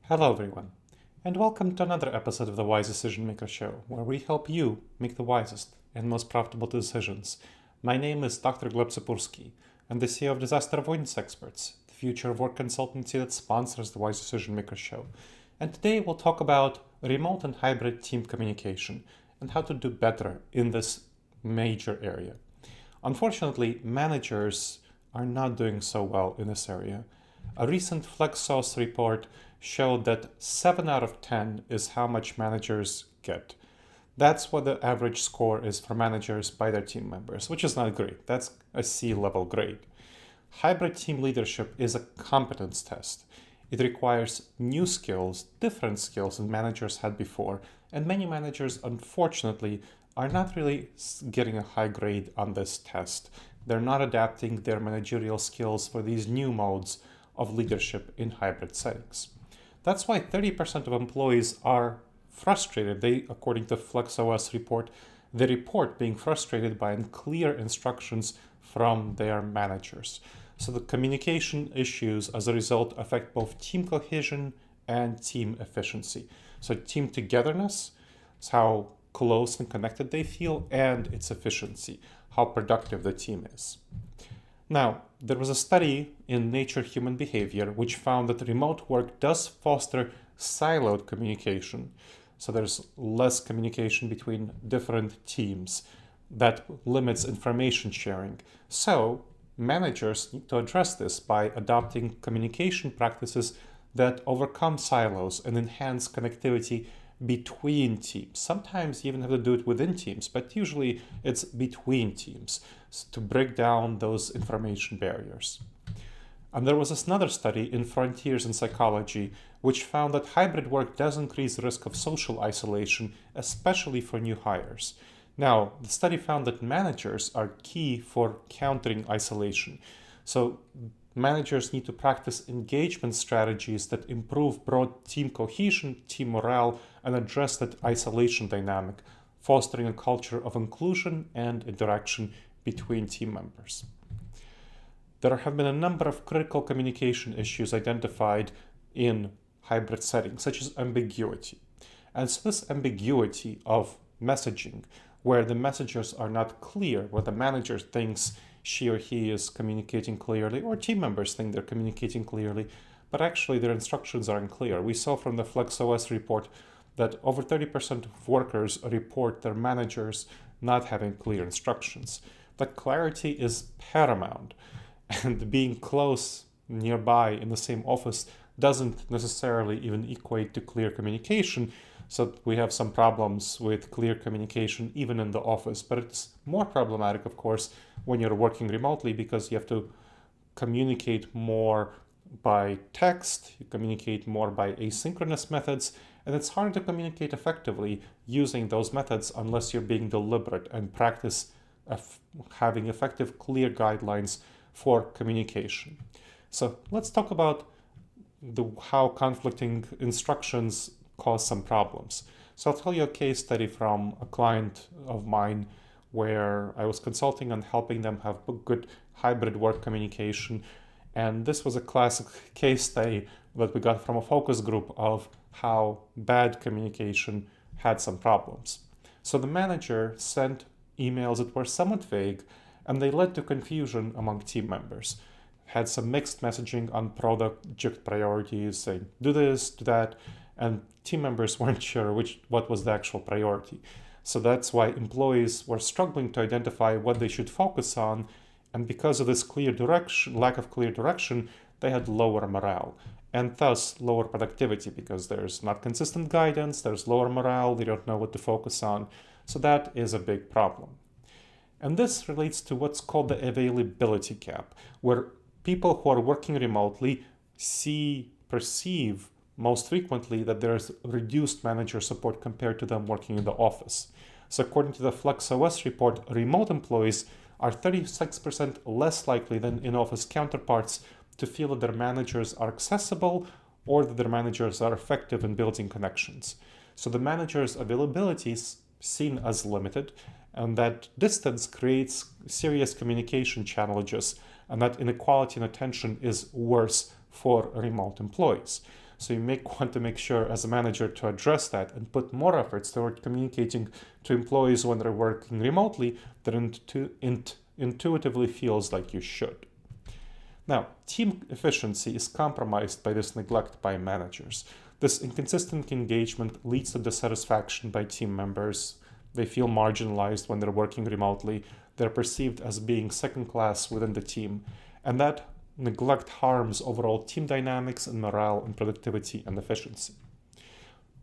Hello everyone, and welcome to another episode of the Wise Decision Maker Show, where we help you make the wisest and most profitable decisions. My name is Dr. Gleb Tsipursky, and the CEO of Disaster Avoidance Experts, the future of work consultancy that sponsors the Wise Decision Maker Show. And today we'll talk about remote and hybrid team communication and how to do better in this major area. Unfortunately, managers are not doing so well in this area. A recent FlexSauce report showed that 7 out of 10 is how much managers get. That's what the average score is for managers by their team members, which is not great. That's a C-level grade. Hybrid team leadership is a competence test. It requires new skills, different skills than managers had before, and many managers, unfortunately, are not really getting a high grade on this test. They're not adapting their managerial skills for these new modes of leadership in hybrid settings. That's why 30% of employees are frustrated. According to FlexOS report, they report being frustrated by unclear instructions from their managers. So the communication issues as a result affect both team cohesion and team efficiency. So team togetherness is how close and connected they feel, and its efficiency, how productive the team is. Now, there was a study in Nature Human Behavior which found that remote work does foster siloed communication. So there's less communication between different teams that limits information sharing. So managers need to address this by adopting communication practices that overcome silos and enhance connectivity between teams. Sometimes you even have to do it within teams, but usually it's between teams to break down those information barriers. And there was another study in Frontiers in Psychology which found that hybrid work does increase the risk of social isolation, especially for new hires. Now, the study found that managers are key for countering isolation. So managers need to practice engagement strategies that improve broad team cohesion, team morale, and address that isolation dynamic, fostering a culture of inclusion and interaction between team members. There have been a number of critical communication issues identified in hybrid settings, such as ambiguity. And so this ambiguity of messaging, where the messages are not clear, where the manager thinks she or he is communicating clearly, or team members think they're communicating clearly, but actually their instructions are unclear. We saw from the FlexOS report that over 30% of workers report their managers not having clear instructions. But clarity is paramount, and being close, nearby, in the same office doesn't necessarily even equate to clear communication. So we have some problems with clear communication even in the office, but it's more problematic, of course, when you're working remotely because you have to communicate more by text, you communicate more by asynchronous methods, and it's hard to communicate effectively using those methods unless you're being deliberate and practice having effective, clear guidelines for communication. So let's talk about how conflicting instructions cause some problems. So I'll tell you a case study from a client of mine where I was consulting on helping them have good hybrid work communication. And this was a classic case study that we got from a focus group of how bad communication had some problems. So the manager sent emails that were somewhat vague, and they led to confusion among team members. Had some mixed messaging on project priorities, saying do this, do that, and team members weren't sure what was the actual priority. So that's why employees were struggling to identify what they should focus on, and because of this lack of clear direction, they had lower morale, and thus lower productivity because there's not consistent guidance, there's lower morale, they don't know what to focus on. So that is a big problem. And this relates to what's called the availability gap, where people who are working remotely perceive most frequently that there's reduced manager support compared to them working in the office. So according to the FlexOS report, remote employees are 36% less likely than in-office counterparts to feel that their managers are accessible or that their managers are effective in building connections. So the manager's availability is seen as limited, and that distance creates serious communication challenges, and that inequality in attention is worse for remote employees. So you want to make sure as a manager to address that and put more efforts toward communicating to employees when they're working remotely that intuitively feels like you should. Now, team efficiency is compromised by this neglect by managers. This inconsistent engagement leads to dissatisfaction by team members. They feel marginalized when they're working remotely. They're perceived as being second class within the team. And that neglect harms overall team dynamics and morale and productivity and efficiency.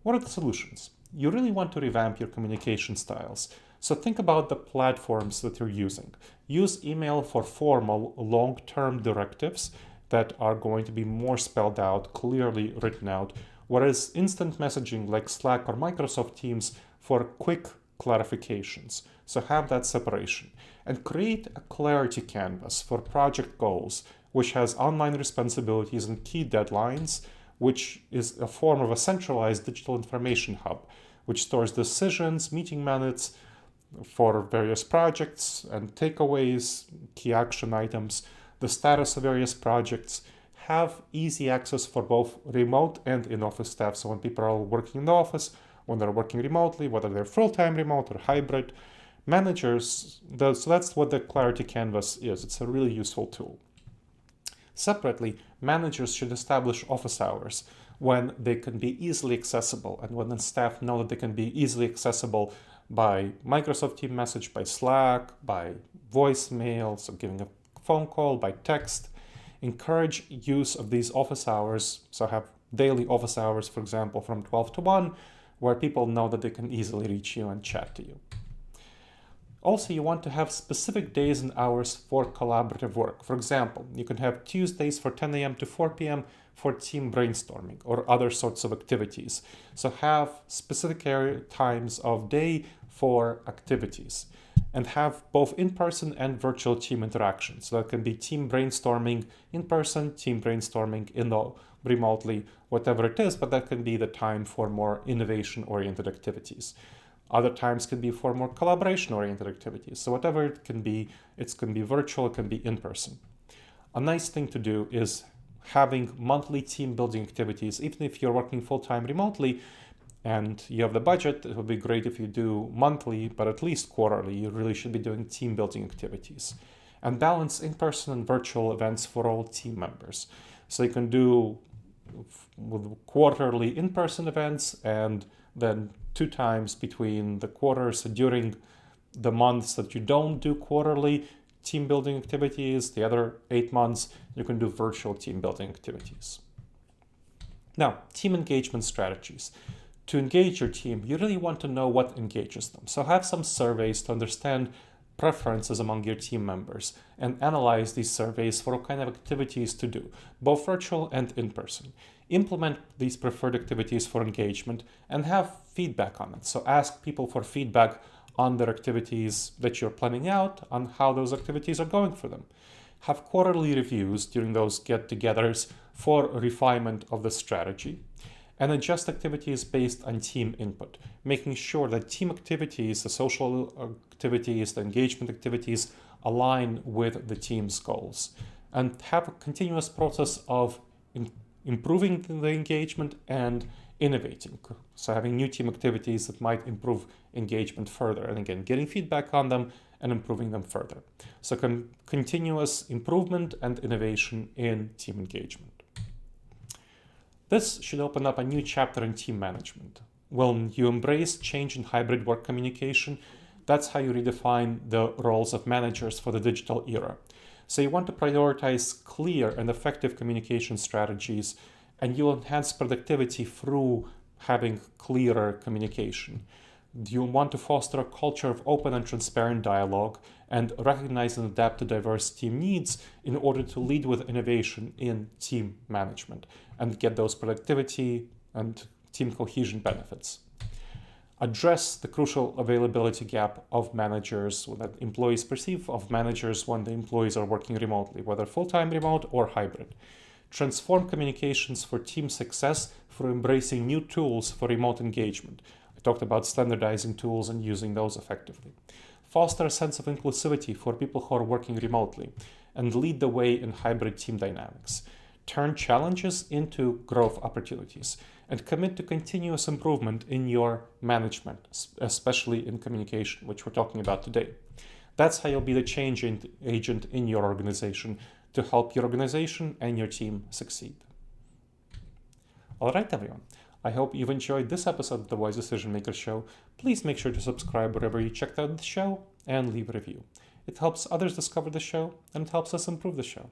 What are the solutions? You really want to revamp your communication styles. So think about the platforms that you're using. Use email for formal, long-term directives that are going to be more spelled out, clearly written out, whereas instant messaging like Slack or Microsoft Teams for quick clarifications. So have that separation. And create a clarity canvas for project goals, which has online responsibilities and key deadlines, which is a form of a centralized digital information hub, which stores decisions, meeting minutes for various projects and takeaways, key action items, the status of various projects. Have easy access for both remote and in-office staff. So when people are working in the office, when they're working remotely, whether they're full-time remote or hybrid, managers, so that's what the Clarity Canvas is. It's a really useful tool. Separately, managers should establish office hours when they can be easily accessible and when the staff know that they can be easily accessible by Microsoft Teams message, by Slack, by voicemail, so giving a phone call, by text. Encourage use of these office hours, so have daily office hours, for example, from 12 to 1, where people know that they can easily reach you and chat to you. Also, you want to have specific days and hours for collaborative work. For example, you can have Tuesdays from 10 a.m. to 4 p.m. for team brainstorming or other sorts of activities. So have specific times of day for activities and have both in-person and virtual team interaction. So that can be team brainstorming in person, team brainstorming remotely, whatever it is, but that can be the time for more innovation-oriented activities. Other times can be for more collaboration-oriented activities. So whatever it can be virtual, it can be in person. A nice thing to do is having monthly team building activities. Even if you're working full-time remotely and you have the budget, it would be great if you do monthly, but at least quarterly. You really should be doing team building activities. And balance in-person and virtual events for all team members. So you can do with quarterly in-person events and then 2 times between the quarters. So during the months that you don't do quarterly team building activities, the other 8 months, you can do virtual team building activities. Now, team engagement strategies. To engage your team, you really want to know what engages them. So have some surveys to understand preferences among your team members and analyze these surveys for what kind of activities to do, both virtual and in person. Implement these preferred activities for engagement and have feedback on it. So ask people for feedback on their activities that you're planning out, on how those activities are going for them. Have quarterly reviews during those get-togethers for refinement of the strategy. And adjust activities based on team input, making sure that team activities, the social activities, the engagement activities align with the team's goals. And have a continuous process of improving the engagement and innovating. So having new team activities that might improve engagement further. And again, getting feedback on them and improving them further. So continuous improvement and innovation in team engagement. This should open up a new chapter in team management. When you embrace change in hybrid work communication, that's how you redefine the roles of managers for the digital era. So you want to prioritize clear and effective communication strategies, and you'll enhance productivity through having clearer communication. You want to foster a culture of open and transparent dialogue and recognize and adapt to diverse team needs in order to lead with innovation in team management and get those productivity and team cohesion benefits. Address the crucial availability gap of managers that employees perceive of managers when the employees are working remotely, whether full-time remote or hybrid. Transform communications for team success through embracing new tools for remote engagement. I talked about standardizing tools and using those effectively. Foster a sense of inclusivity for people who are working remotely and lead the way in hybrid team dynamics. turn challenges into growth opportunities, and commit to continuous improvement in your management, especially in communication, which we're talking about today. That's how you'll be the change agent in your organization to help your organization and your team succeed. All right, everyone. I hope you've enjoyed this episode of the Wise Decision Maker Show. Please make sure to subscribe wherever you checked out the show and leave a review. It helps others discover the show and it helps us improve the show.